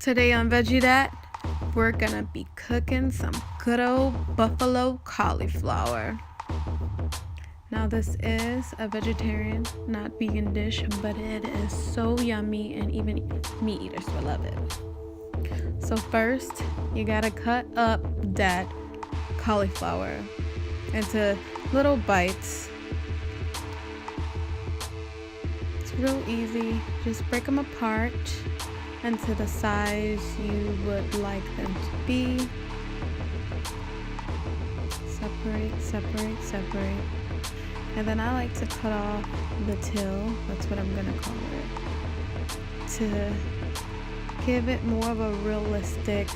Today on Veggie Dat, we're gonna be cooking some good old buffalo cauliflower. Now this is a vegetarian, not vegan dish, but it is so yummy and even meat eaters will love it. So first, you gotta cut up that cauliflower into little bites. It's real easy, just break them apart into the size you would like them to be. Separate. And then I like to cut off the tail, that's what I'm gonna call it, to give it more of a realistic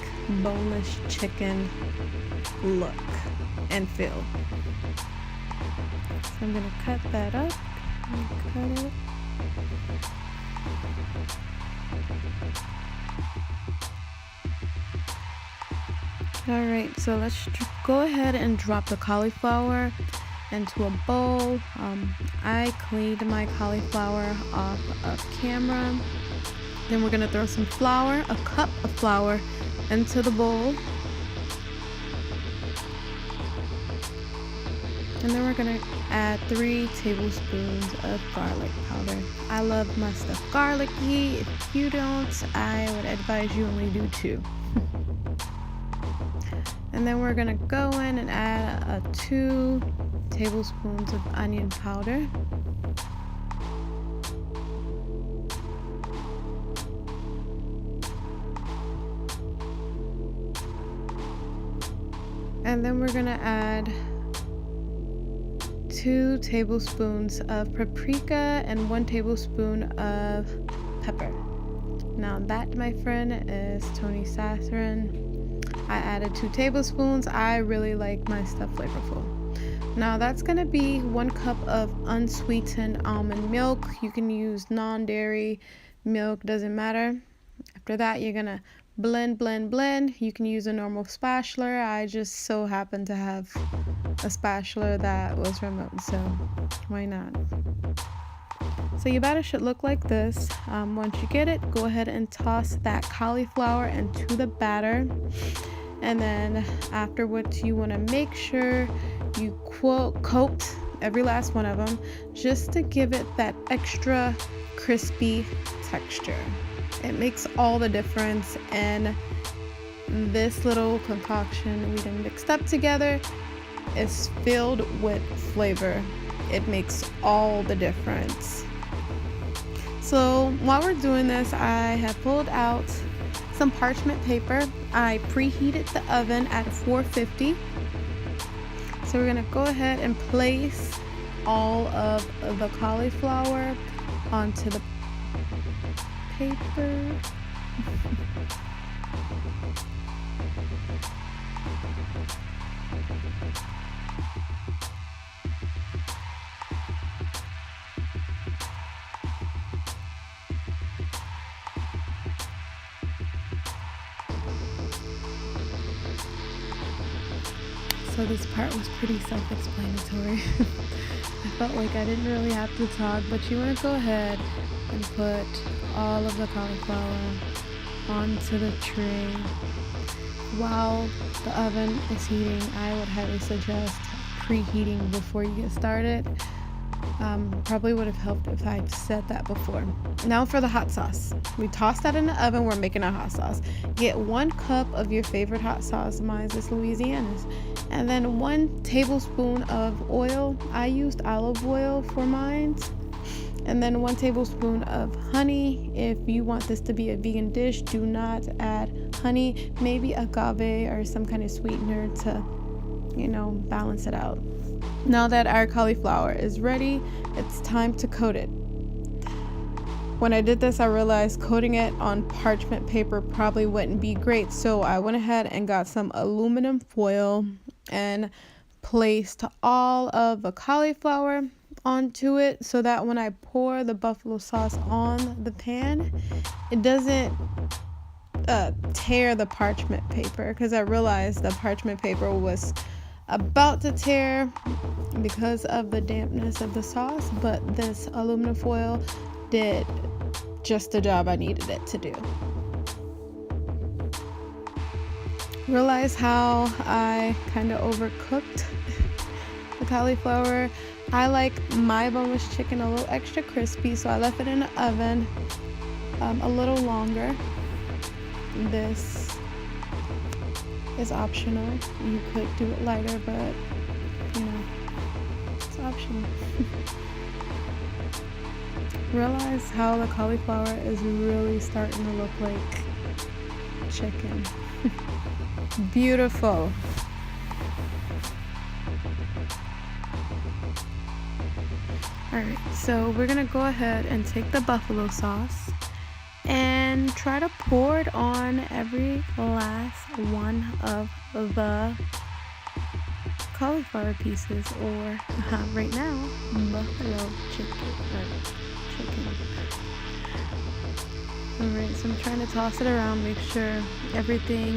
boneless chicken look and feel. So I'm gonna cut that up and cut it. Alright, so let's go ahead and drop the cauliflower into a bowl. I cleaned my cauliflower off of camera. Then we're going to throw some flour, a cup of flour, into the bowl. And then we're going to add 3 tablespoons of garlic powder. I love my stuff garlicky. If you don't, I would advise you only do 2. And then we're gonna go in and add 2 tablespoons of onion powder. And then we're gonna add 2 tablespoons of paprika and 1 tablespoon of pepper. Now that, my friend, is Tony Sassarin. I added 2 tablespoons. I really like my stuff flavorful. Now that's gonna be 1 cup of unsweetened almond milk. You can use non-dairy milk, doesn't matter. After that, you're gonna blend. You can use a normal spatula. I just so happen to have a spatula that was remote, so why not? So your batter should look like this. Once you get it, go ahead and toss that cauliflower into the batter. And then afterwards, you want to make sure you coat every last one of them just to give it that extra crispy texture. It makes all the difference, and this little concoction we done mixed up together is filled with flavor. It makes all the difference. So while we're doing this, I have pulled out some parchment paper. I preheated the oven at 450. So we're gonna go ahead and place all of the cauliflower onto the paper. So this part was pretty self-explanatory. I felt like I didn't really have to talk, but you want to go ahead and put all of the cauliflower onto the tray. While the oven is heating, I would highly suggest preheating before you get started. Probably would have helped if I'd said that before. Now for the hot sauce. We toss that in the oven. We're making a hot sauce. Get 1 cup of your favorite hot sauce. Mine is Louisiana's. And then 1 tablespoon of oil. I used olive oil for mine. And then 1 tablespoon of honey. If you want this to be a vegan dish, do not add honey. Maybe agave or some kind of sweetener to, balance it out. Now that our cauliflower is ready, it's time to coat it. When I did this, I realized coating it on parchment paper probably wouldn't be great, so I went ahead and got some aluminum foil and placed all of the cauliflower onto it so that when I pour the buffalo sauce on the pan, it doesn't tear the parchment paper, because I realized the parchment paper was about to tear because of the dampness of the sauce, but this aluminum foil did just the job I needed it to do. Realize how I kind of overcooked the cauliflower. I like my boneless chicken a little extra crispy, so I left it in the oven a little longer. This is optional. You could do it lighter, but you know, it's optional. Realize how the cauliflower is really starting to look like chicken. Beautiful. Alright, so we're gonna go ahead and take the buffalo sauce and try to pour it on every last one of the cauliflower pieces, or right now, buffalo chicken. Alright, so I'm trying to toss it around, make sure everything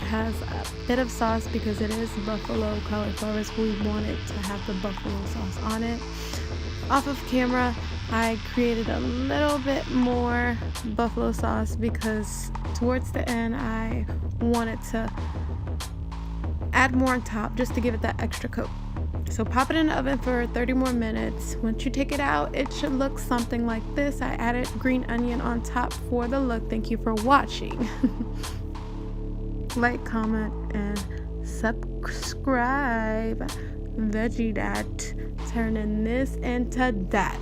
has a bit of sauce because it is buffalo cauliflower, so we want it to have the buffalo sauce on it. Off of camera, I created a little bit more buffalo sauce because towards the end I wanted to add more on top just to give it that extra coat. So pop it in the oven for 30 more minutes. Once you take it out, it should look something like this. I added green onion on top for the look. Thank you for watching. Like, comment, and subscribe. Veggie that, turning this into that.